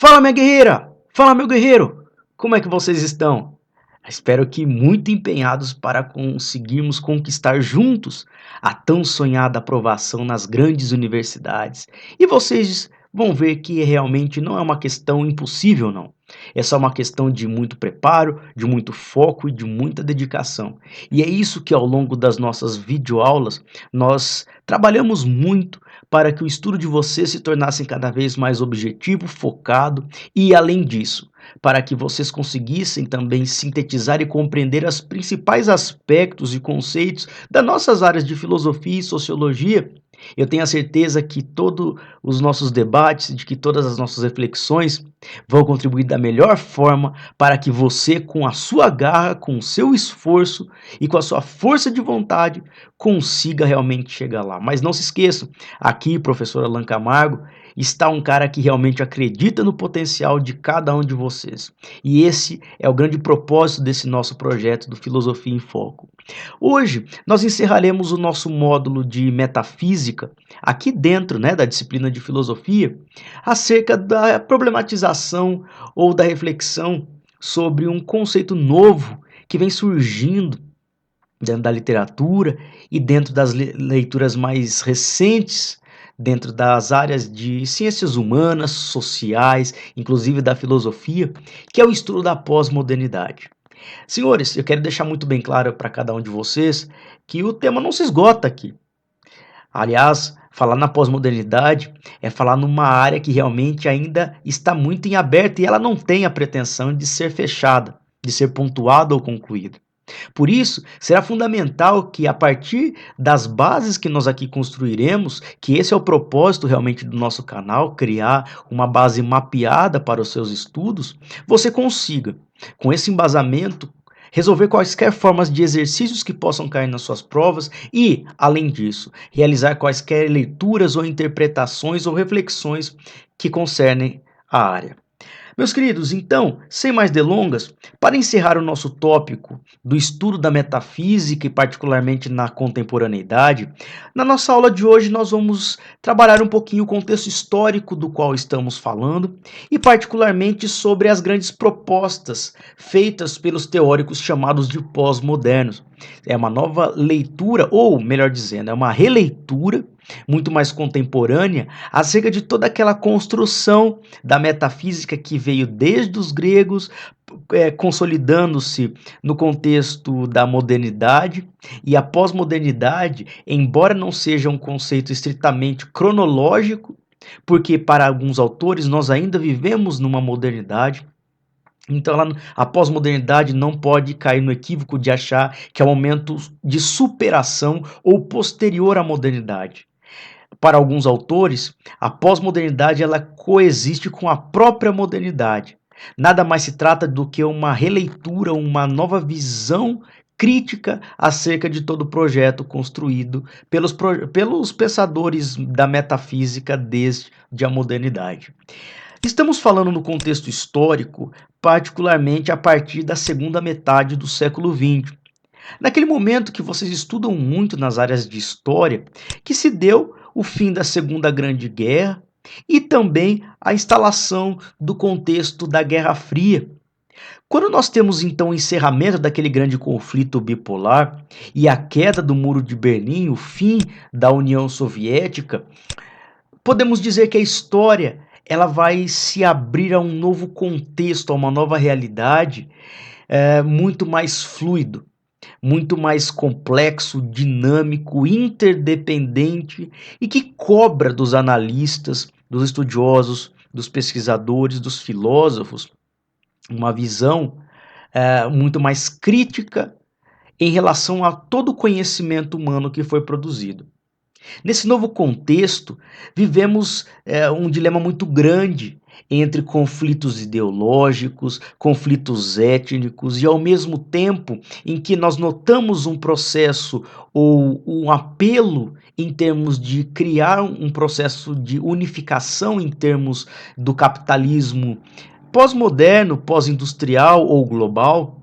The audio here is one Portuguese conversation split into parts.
Fala, minha guerreira! Fala, meu guerreiro! Como é que vocês estão? Espero que muito empenhados para conseguirmos conquistar juntos a tão sonhada aprovação nas grandes universidades. E vocês vão ver que realmente não é uma questão impossível, não. É só uma questão de muito preparo, de muito foco e de muita dedicação. E é isso que ao longo das nossas videoaulas nós trabalhamos muito para que o estudo de vocês se tornasse cada vez mais objetivo, focado e, além disso, para que vocês conseguissem também sintetizar e compreender os principais aspectos e conceitos das nossas áreas de filosofia e sociologia. Eu tenho a certeza que todos os nossos debates, de que todas as nossas reflexões vão contribuir da melhor forma para que você, com a sua garra, com o seu esforço e com a sua força de vontade, consiga realmente chegar lá. Mas não se esqueçam, aqui, professor Alan Camargo, está um cara que realmente acredita no potencial de cada um de vocês. E esse é o grande propósito desse nosso projeto do Filosofia em Foco. Hoje nós encerraremos o nosso módulo de metafísica aqui dentro, da disciplina de filosofia, acerca da problematização ou da reflexão sobre um conceito novo que vem surgindo dentro da literatura e dentro das leituras mais recentes, dentro das áreas de ciências humanas, sociais, inclusive da filosofia, que é o estudo da pós-modernidade. Senhores, eu quero deixar muito bem claro para cada um de vocês que o tema não se esgota aqui. Aliás, falar na pós-modernidade é falar numa área que realmente ainda está muito em aberto e ela não tem a pretensão de ser fechada, de ser pontuada ou concluída. Por isso, será fundamental que, a partir das bases que nós aqui construiremos, que esse é o propósito realmente do nosso canal, criar uma base mapeada para os seus estudos, você consiga, com esse embasamento, resolver quaisquer formas de exercícios que possam cair nas suas provas e, além disso, realizar quaisquer leituras ou interpretações ou reflexões que concernem a área. Meus queridos, então, sem mais delongas, para encerrar o nosso tópico do estudo da metafísica e particularmente na contemporaneidade, na nossa aula de hoje nós vamos trabalhar um pouquinho o contexto histórico do qual estamos falando e particularmente sobre as grandes propostas feitas pelos teóricos chamados de pós-modernos. É uma nova leitura, ou melhor dizendo, é uma releitura muito mais contemporânea acerca de toda aquela construção da metafísica que veio desde os gregos, consolidando-se no contexto da modernidade, e a pós-modernidade, embora não seja um conceito estritamente cronológico, porque para alguns autores nós ainda vivemos numa modernidade. Então, a pós-modernidade não pode cair no equívoco de achar que é um momento de superação ou posterior à modernidade. Para alguns autores, a pós-modernidade ela coexiste com a própria modernidade. Nada mais se trata do que uma releitura, uma nova visão crítica acerca de todo o projeto construído pelos pensadores da metafísica desde a modernidade. Estamos falando no contexto histórico, particularmente a partir da segunda metade do século XX. Naquele momento que vocês estudam muito nas áreas de história, que se deu o fim da Segunda Grande Guerra e também a instalação do contexto da Guerra Fria. Quando nós temos então o encerramento daquele grande conflito bipolar e a queda do Muro de Berlim, o fim da União Soviética, podemos dizer que a história ela vai se abrir a um novo contexto, a uma nova realidade, muito mais fluido, muito mais complexo, dinâmico, interdependente e que cobra dos analistas, dos estudiosos, dos pesquisadores, dos filósofos, uma visão muito mais crítica em relação a todo o conhecimento humano que foi produzido. Nesse novo contexto, vivemos um dilema muito grande entre conflitos ideológicos, conflitos étnicos e, ao mesmo tempo, em que nós notamos um processo ou um apelo em termos de criar um processo de unificação em termos do capitalismo pós-moderno, pós-industrial ou global.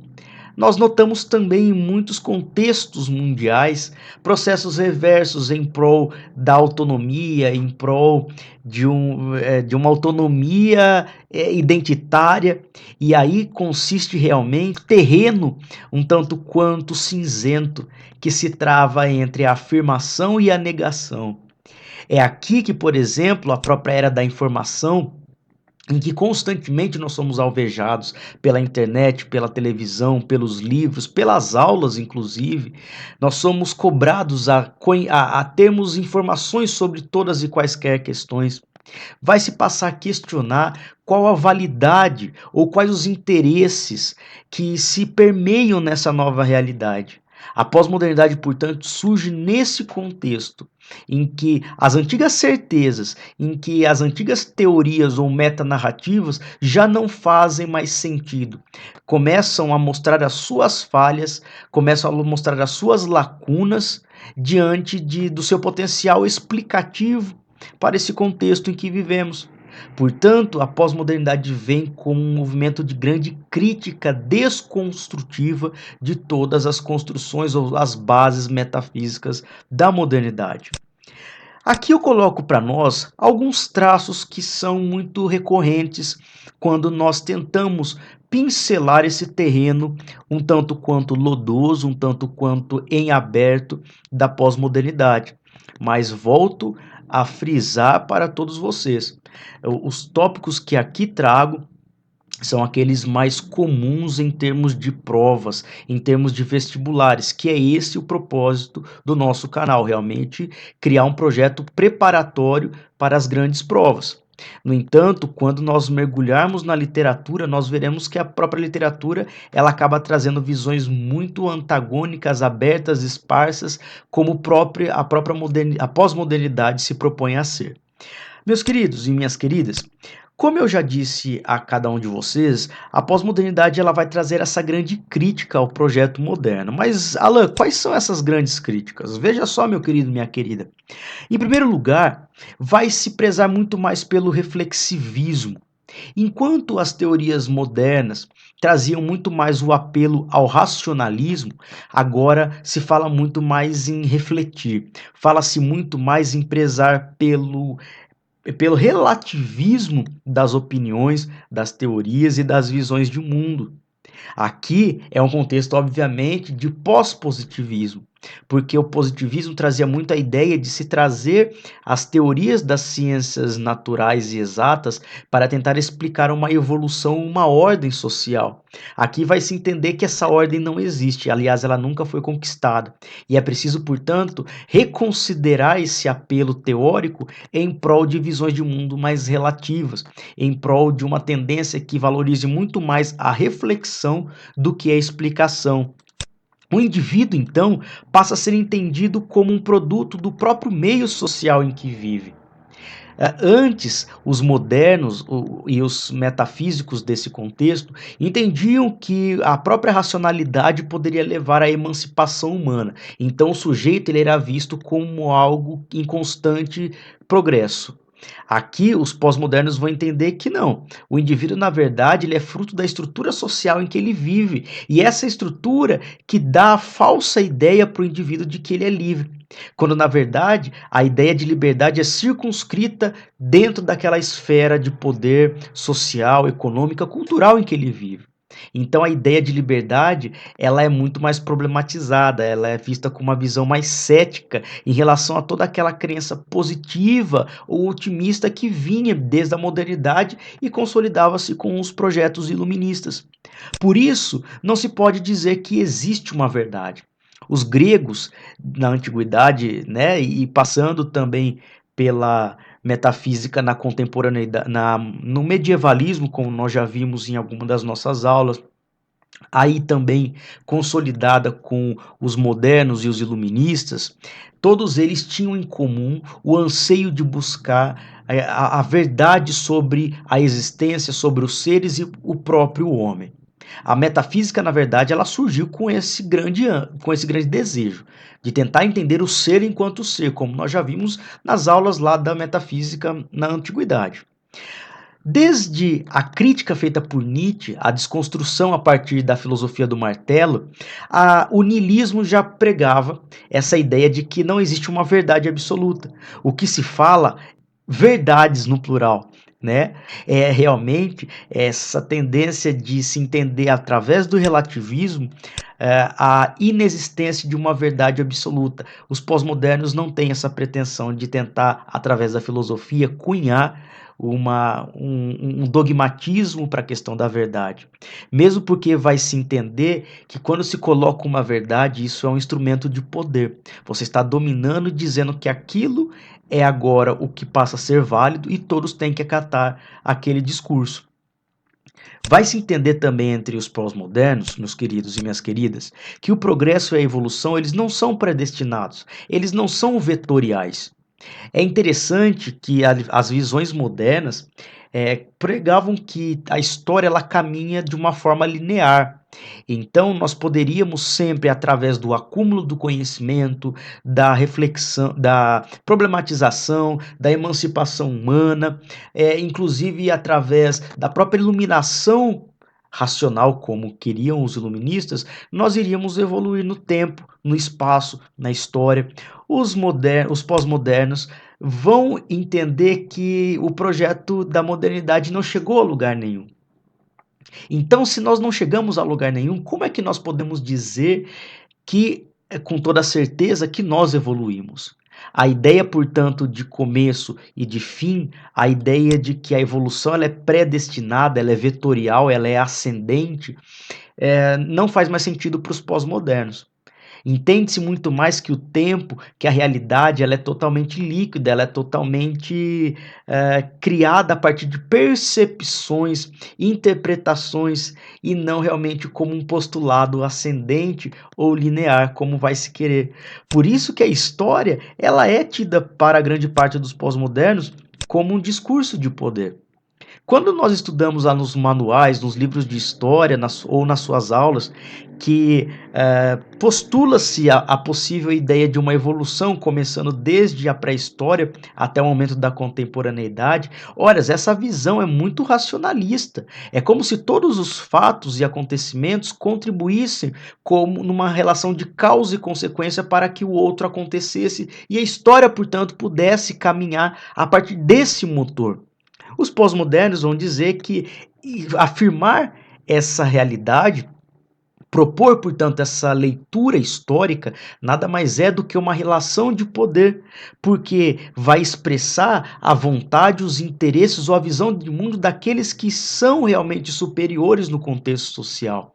Nós notamos também em muitos contextos mundiais processos reversos em prol da autonomia, em prol de uma autonomia identitária, e aí consiste realmente terreno um tanto quanto cinzento que se trava entre a afirmação e a negação. É aqui que, por exemplo, a própria era da informação, em que constantemente nós somos alvejados pela internet, pela televisão, pelos livros, pelas aulas, inclusive, nós somos cobrados a termos informações sobre todas e quaisquer questões. Vai se passar a questionar qual a validade ou quais os interesses que se permeiam nessa nova realidade. A pós-modernidade, portanto, surge nesse contexto em que as antigas certezas, em que as antigas teorias ou metanarrativas já não fazem mais sentido. Começam a mostrar as suas falhas, começam a mostrar as suas lacunas diante do seu potencial explicativo para esse contexto em que vivemos. Portanto, a pós-modernidade vem como um movimento de grande crítica desconstrutiva de todas as construções ou as bases metafísicas da modernidade. Aqui eu coloco para nós alguns traços que são muito recorrentes quando nós tentamos pincelar esse terreno um tanto quanto lodoso, um tanto quanto em aberto da pós-modernidade. Mas volto a frisar para todos vocês, os tópicos que aqui trago são aqueles mais comuns em termos de provas, em termos de vestibulares, que é esse o propósito do nosso canal, realmente criar um projeto preparatório para as grandes provas. No entanto, quando nós mergulharmos na literatura, nós veremos que a própria literatura ela acaba trazendo visões muito antagônicas, abertas, esparsas, como a pós-modernidade se propõe a ser. Meus queridos e minhas queridas, como eu já disse a cada um de vocês, a pós-modernidade ela vai trazer essa grande crítica ao projeto moderno. Mas, Alan, quais são essas grandes críticas? Veja só, meu querido, minha querida. Em primeiro lugar, vai se prezar muito mais pelo reflexivismo. Enquanto as teorias modernas traziam muito mais o apelo ao racionalismo, agora se fala muito mais em refletir. Fala-se muito mais em prezar pelo relativismo das opiniões, das teorias e das visões de mundo. Aqui é um contexto, obviamente, de pós-positivismo, porque o positivismo trazia muito a ideia de se trazer as teorias das ciências naturais e exatas para tentar explicar uma evolução, uma ordem social. Aqui vai se entender que essa ordem não existe, aliás, ela nunca foi conquistada, e é preciso, portanto, reconsiderar esse apelo teórico em prol de visões de mundo mais relativas, em prol de uma tendência que valorize muito mais a reflexão do que a explicação. O indivíduo, então, passa a ser entendido como um produto do próprio meio social em que vive. Antes, os modernos e os metafísicos desse contexto entendiam que a própria racionalidade poderia levar à emancipação humana. Então, o sujeito ele era visto como algo em constante progresso. Aqui, os pós-modernos vão entender que não. O indivíduo, na verdade, ele é fruto da estrutura social em que ele vive. E essa estrutura que dá a falsa ideia para o indivíduo de que ele é livre. Quando, na verdade, a ideia de liberdade é circunscrita dentro daquela esfera de poder social, econômica, cultural em que ele vive. Então a ideia de liberdade, ela é muito mais problematizada, ela é vista com uma visão mais cética em relação a toda aquela crença positiva ou otimista que vinha desde a modernidade e consolidava-se com os projetos iluministas. Por isso, não se pode dizer que existe uma verdade. Os gregos na antiguidade, né, e passando também pela metafísica na contemporaneidade, no medievalismo, como nós já vimos em alguma das nossas aulas, aí também consolidada com os modernos e os iluministas, todos eles tinham em comum o anseio de buscar a verdade sobre a existência, sobre os seres e o próprio homem. A metafísica, na verdade, ela surgiu com esse grande desejo de tentar entender o ser enquanto ser, como nós já vimos nas aulas lá da metafísica na antiguidade. Desde a crítica feita por Nietzsche, a desconstrução a partir da filosofia do martelo, o niilismo já pregava essa ideia de que não existe uma verdade absoluta. O que se fala, verdades no plural, né? É realmente essa tendência de se entender através do relativismo a inexistência de uma verdade absoluta. Os pós-modernos não têm essa pretensão de tentar, através da filosofia, cunhar um dogmatismo para a questão da verdade. Mesmo porque vai se entender que quando se coloca uma verdade, isso é um instrumento de poder. Você está dominando, dizendo que aquilo é agora o que passa a ser válido e todos têm que acatar aquele discurso. Vai se entender também entre os pós-modernos, meus queridos e minhas queridas, que o progresso e a evolução eles não são predestinados, eles não são vetoriais. É interessante que as visões modernas pregavam que a história ela caminha de uma forma linear. Então, nós poderíamos sempre, através do acúmulo do conhecimento, da reflexão, da problematização, da emancipação humana, inclusive através da própria iluminação racional, como queriam os iluministas, nós iríamos evoluir no tempo, no espaço, na história. Os pós-modernos vão entender que o projeto da modernidade não chegou a lugar nenhum. Então, se nós não chegamos a lugar nenhum, como é que nós podemos dizer que, com toda certeza, que nós evoluímos? A ideia, portanto, de começo e de fim, a ideia de que a evolução ela é predestinada, ela é vetorial, ela é ascendente, não faz mais sentido para os pós-modernos. Entende-se muito mais que o tempo, que a realidade ela é totalmente líquida, ela é totalmente criada a partir de percepções, interpretações e não realmente como um postulado ascendente ou linear, como vai se querer. Por isso que a história ela é tida para a grande parte dos pós-modernos como um discurso de poder. Quando nós estudamos lá nos manuais, nos livros de história ou nas suas aulas, que postula-se a possível ideia de uma evolução começando desde a pré-história até o momento da contemporaneidade, olha, essa visão é muito racionalista. É como se todos os fatos e acontecimentos contribuíssem como numa relação de causa e consequência para que o outro acontecesse e a história, portanto, pudesse caminhar a partir desse motor. Os pós-modernos vão dizer que afirmar essa realidade, propor, portanto, essa leitura histórica, nada mais é do que uma relação de poder, porque vai expressar a vontade, os interesses ou a visão de mundo daqueles que são realmente superiores no contexto social.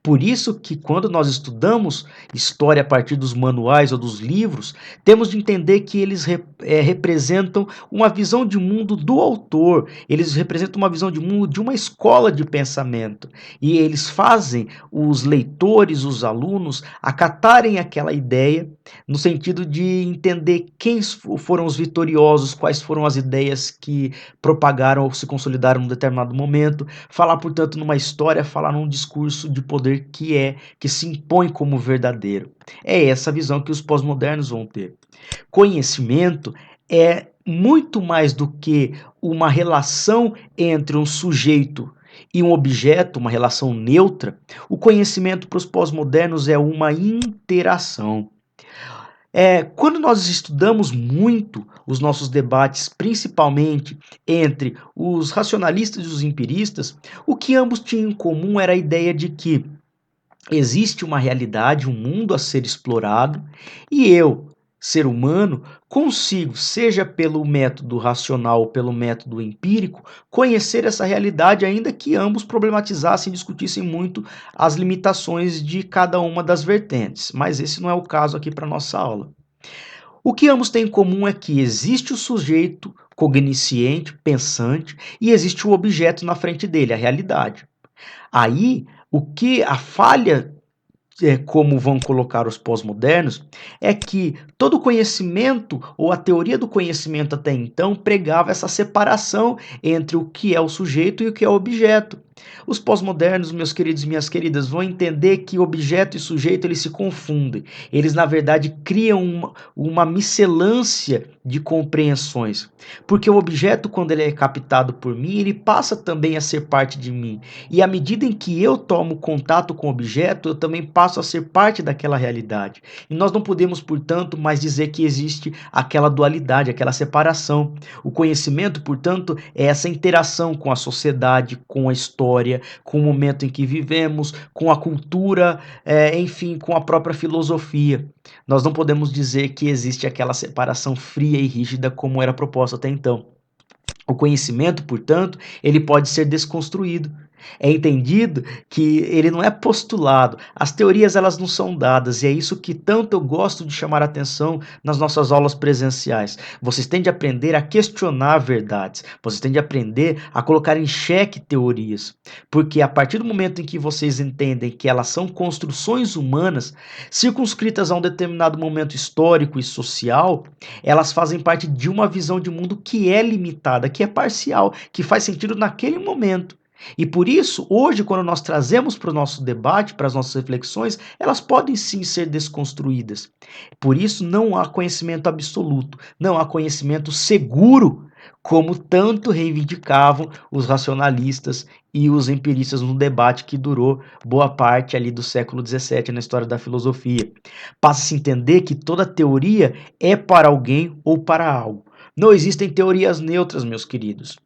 Por isso que quando nós estudamos história a partir dos manuais ou dos livros, temos de entender que eles representam uma visão de mundo do autor, eles representam uma visão de mundo de uma escola de pensamento, e eles fazem os leitores, os alunos, acatarem aquela ideia, no sentido de entender quem foram os vitoriosos, quais foram as ideias que propagaram ou se consolidaram num determinado momento, falar, portanto, numa história, falar num discurso de poder que se impõe como verdadeiro. É essa visão que os pós-modernos vão ter. Conhecimento é muito mais do que uma relação entre um sujeito e um objeto, uma relação neutra. O conhecimento para os pós-modernos é uma interação. Quando nós estudamos muito os nossos debates, principalmente entre os racionalistas e os empiristas, o que ambos tinham em comum era a ideia de que existe uma realidade, um mundo a ser explorado, e eu, ser humano, consigo, seja pelo método racional ou pelo método empírico, conhecer essa realidade, ainda que ambos problematizassem e discutissem muito as limitações de cada uma das vertentes. Mas esse não é o caso aqui para nossa aula. O que ambos têm em comum é que existe o sujeito cognosciente, pensante, e existe o objeto na frente dele, a realidade. Aí, o que a falha, como vão colocar os pós-modernos, é que todo conhecimento, ou a teoria do conhecimento até então, pregava essa separação entre o que é o sujeito e o que é o objeto. Os pós-modernos, meus queridos e minhas queridas, vão entender que objeto e sujeito eles se confundem. Eles, na verdade, criam uma miscelância de compreensões. Porque o objeto, quando ele é captado por mim, ele passa também a ser parte de mim. E à medida em que eu tomo contato com o objeto, eu também passo a ser parte daquela realidade. E nós não podemos, portanto, mais dizer que existe aquela dualidade, aquela separação. O conhecimento, portanto, é essa interação com a sociedade, com a história, com o momento em que vivemos, com a cultura, enfim, com a própria filosofia. Nós não podemos dizer que existe aquela separação fria e rígida como era proposta até então. O conhecimento, portanto, ele pode ser desconstruído. É entendido que ele não é postulado. As teorias elas não são dadas e é isso que tanto eu gosto de chamar a atenção nas nossas aulas presenciais. Vocês têm de aprender a questionar verdades. Vocês têm de aprender a colocar em xeque teorias. Porque a partir do momento em que vocês entendem que elas são construções humanas, circunscritas a um determinado momento histórico e social, elas fazem parte de uma visão de mundo que é limitada, que é parcial, que faz sentido naquele momento. E por isso, hoje, quando nós trazemos para o nosso debate, para as nossas reflexões, elas podem sim ser desconstruídas. Por isso, não há conhecimento absoluto, não há conhecimento seguro, como tanto reivindicavam os racionalistas e os empiristas no debate que durou boa parte ali do século XVII na história da filosofia. Passa-se a entender que toda teoria é para alguém ou para algo. Não existem teorias neutras, meus queridos.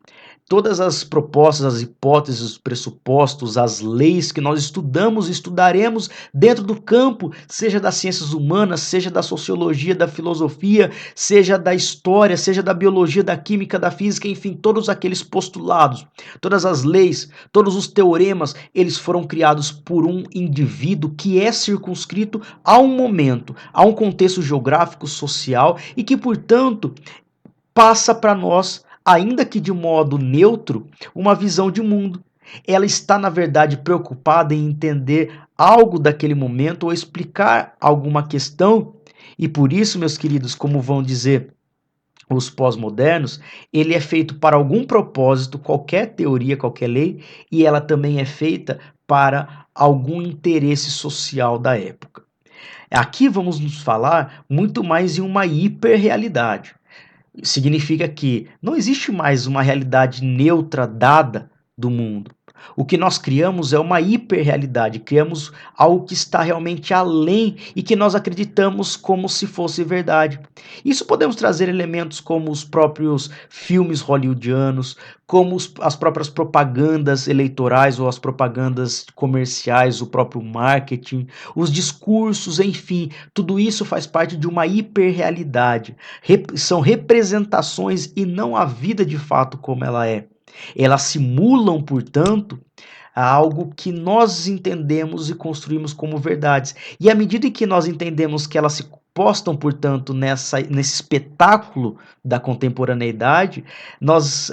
Todas as propostas, as hipóteses, os pressupostos, as leis que nós estudamos e estudaremos dentro do campo, seja das ciências humanas, seja da sociologia, da filosofia, seja da história, seja da biologia, da química, da física, enfim, todos aqueles postulados, todas as leis, todos os teoremas, eles foram criados por um indivíduo que é circunscrito a um momento, a um contexto geográfico, social e que, portanto, passa para nós, ainda que de modo neutro, uma visão de mundo. Ela está, na verdade, preocupada em entender algo daquele momento ou explicar alguma questão, e por isso, meus queridos, como vão dizer os pós-modernos, ele é feito para algum propósito, qualquer teoria, qualquer lei, e ela também é feita para algum interesse social da época. Aqui vamos nos falar muito mais em uma hiperrealidade. Significa que não existe mais uma realidade neutra dada do mundo. O que nós criamos é uma hiperrealidade, criamos algo que está realmente além e que nós acreditamos como se fosse verdade. Isso podemos trazer elementos como os próprios filmes hollywoodianos, como as próprias propagandas eleitorais ou as propagandas comerciais, o próprio marketing, os discursos, enfim, tudo isso faz parte de uma hiperrealidade. São representações e não a vida de fato como ela é. Elas simulam, portanto, algo que nós entendemos e construímos como verdades. E à medida que nós entendemos que elas se postam, portanto, nesse espetáculo da contemporaneidade, nós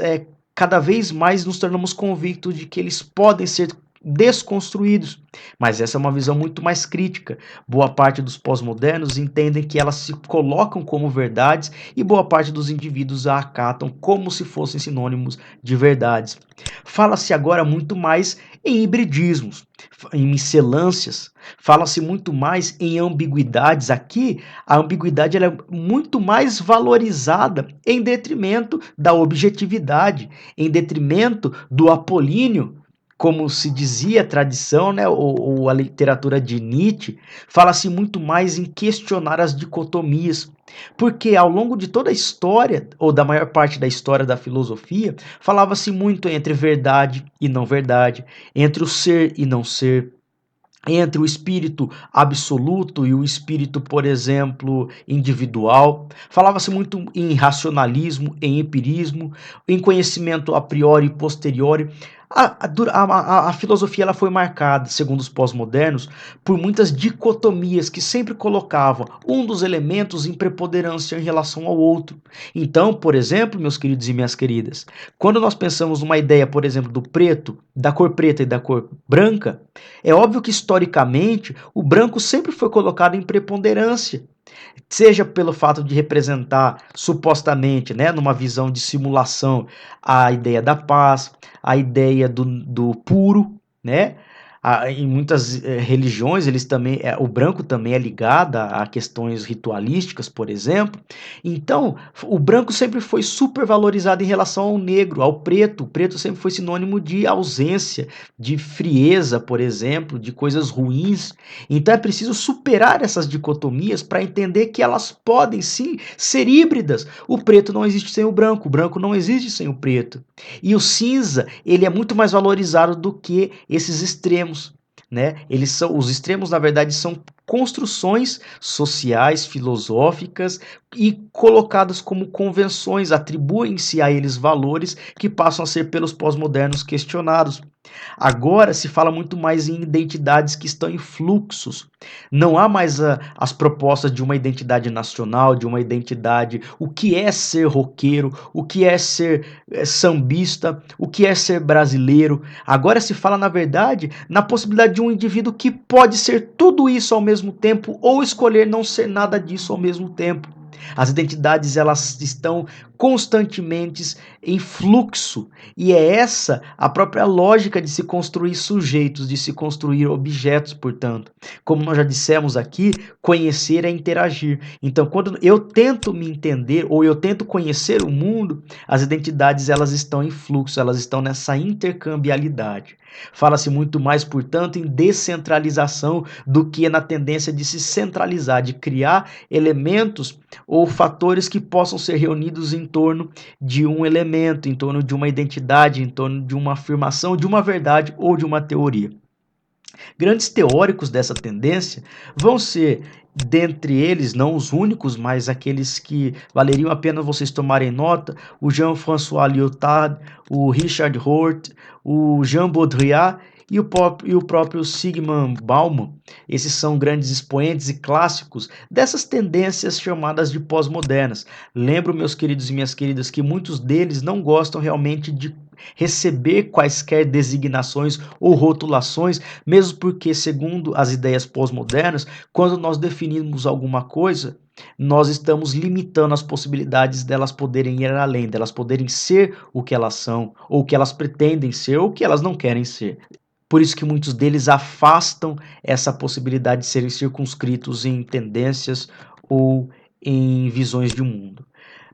cada vez mais nos tornamos convictos de que eles podem ser desconstruídos. Mas essa é uma visão muito mais crítica. Boa parte dos pós-modernos entendem que elas se colocam como verdades e boa parte dos indivíduos a acatam como se fossem sinônimos de verdades. Fala-se agora muito mais em hibridismos, em miscelâncias, fala-se muito mais em ambiguidades. Aqui, a ambiguidade ela é muito mais valorizada em detrimento da objetividade, em detrimento do apolíneo, como se dizia a tradição, né, ou a literatura de Nietzsche, fala-se muito mais em questionar as dicotomias, porque ao longo de toda a história, ou da maior parte da história da filosofia, falava-se muito entre verdade e não verdade, entre o ser e não ser, entre o espírito absoluto e o espírito, por exemplo, individual. Falava-se muito em racionalismo, em empirismo, em conhecimento a priori e posteriori. A filosofia ela foi marcada, segundo os pós-modernos, por muitas dicotomias que sempre colocavam um dos elementos em preponderância em relação ao outro. Então, por exemplo, meus queridos e minhas queridas, quando nós pensamos numa ideia, por exemplo, do preto, da cor preta e da cor branca, é óbvio que historicamente o branco sempre foi colocado em preponderância. Seja pelo fato de representar supostamente, né, numa visão de simulação, a ideia da paz, a ideia do puro, né? Em muitas religiões, eles também, o branco também é ligado a questões ritualísticas, por exemplo. Então, o branco sempre foi supervalorizado em relação ao negro, ao preto. O preto sempre foi sinônimo de ausência, de frieza, por exemplo, de coisas ruins. Então é preciso superar essas dicotomias para entender que elas podem sim ser híbridas. O preto não existe sem o branco não existe sem o preto. E o cinza, ele é muito mais valorizado do que esses extremos, né? Eles são os extremos, na verdade, são construções sociais, filosóficas e colocadas como convenções, atribuem-se a eles valores que passam a ser pelos pós-modernos questionados. Agora se fala muito mais em identidades que estão em fluxos. Não há mais as propostas de uma identidade nacional, de uma identidade. O que é ser roqueiro? O que é ser sambista? O que é ser brasileiro? Agora se fala, na verdade, na possibilidade de um indivíduo que pode ser tudo isso ao mesmo tempo ou escolher não ser nada disso ao mesmo tempo. As identidades elas estão constantemente em fluxo e é essa a própria lógica de se construir sujeitos, de se construir objetos, portanto. Como nós já dissemos aqui, conhecer é interagir. Então, quando eu tento me entender ou eu tento conhecer o mundo, as identidades elas estão em fluxo, elas estão nessa intercambialidade. Fala-se muito mais, portanto, em descentralização do que na tendência de se centralizar, de criar elementos ou fatores que possam ser reunidos em torno de um elemento, em torno de uma identidade, em torno de uma afirmação, de uma verdade ou de uma teoria. Grandes teóricos dessa tendência vão ser, dentre eles, não os únicos, mas aqueles que valeriam a pena vocês tomarem nota, o Jean-François Lyotard, o Richard Hort, o Jean Baudrillard e o próprio Zygmunt Bauman. Esses são grandes expoentes e clássicos dessas tendências chamadas de pós-modernas. Lembro, meus queridos e minhas queridas, que muitos deles não gostam realmente de receber quaisquer designações ou rotulações, mesmo porque, segundo as ideias pós-modernas, quando nós definimos alguma coisa, nós estamos limitando as possibilidades delas poderem ir além, delas poderem ser o que elas são, ou o que elas pretendem ser, ou o que elas não querem ser. Por isso que muitos deles afastam essa possibilidade de serem circunscritos em tendências ou em visões de mundo.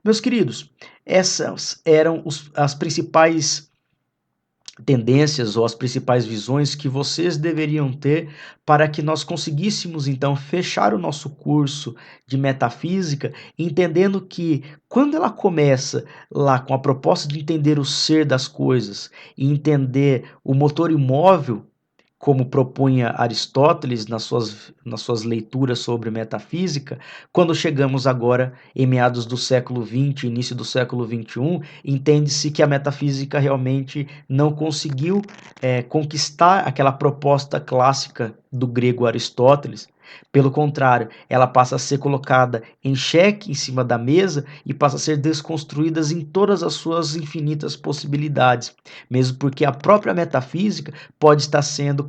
Meus queridos, essas eram as principais tendências ou as principais visões que vocês deveriam ter para que nós conseguíssemos então fechar o nosso curso de metafísica, entendendo que quando ela começa lá com a proposta de entender o ser das coisas e entender o motor imóvel, como propunha Aristóteles nas suas leituras sobre metafísica, quando chegamos agora em meados do século XX, início do século XXI, entende-se que a metafísica realmente não conseguiu conquistar aquela proposta clássica do grego Aristóteles. Pelo contrário, ela passa a ser colocada em xeque em cima da mesa e passa a ser desconstruída em todas as suas infinitas possibilidades, mesmo porque a própria metafísica pode estar sendo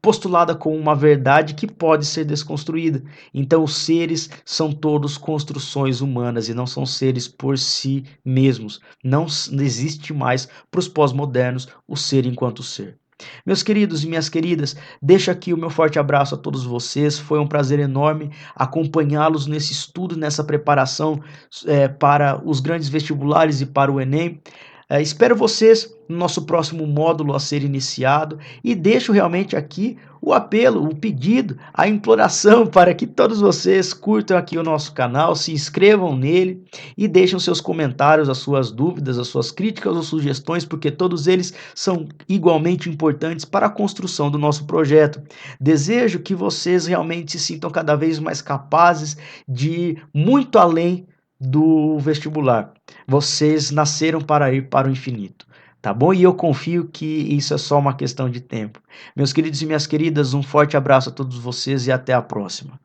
postulada como uma verdade que pode ser desconstruída. Então, os seres são todos construções humanas e não são seres por si mesmos. Não existe mais para os pós-modernos o ser enquanto ser. Meus queridos e minhas queridas, deixo aqui o meu forte abraço a todos vocês. Foi um prazer enorme acompanhá-los nesse estudo, nessa preparação para os grandes vestibulares e para o Enem. Espero vocês no nosso próximo módulo a ser iniciado e deixo realmente aqui o apelo, o pedido, a imploração para que todos vocês curtam aqui o nosso canal, se inscrevam nele e deixem os seus comentários, as suas dúvidas, as suas críticas ou sugestões, porque todos eles são igualmente importantes para a construção do nosso projeto. Desejo que vocês realmente se sintam cada vez mais capazes de ir muito além do vestibular. Vocês nasceram para ir para o infinito, tá bom? E eu confio que isso é só uma questão de tempo. Meus queridos e minhas queridas, um forte abraço a todos vocês e até a próxima.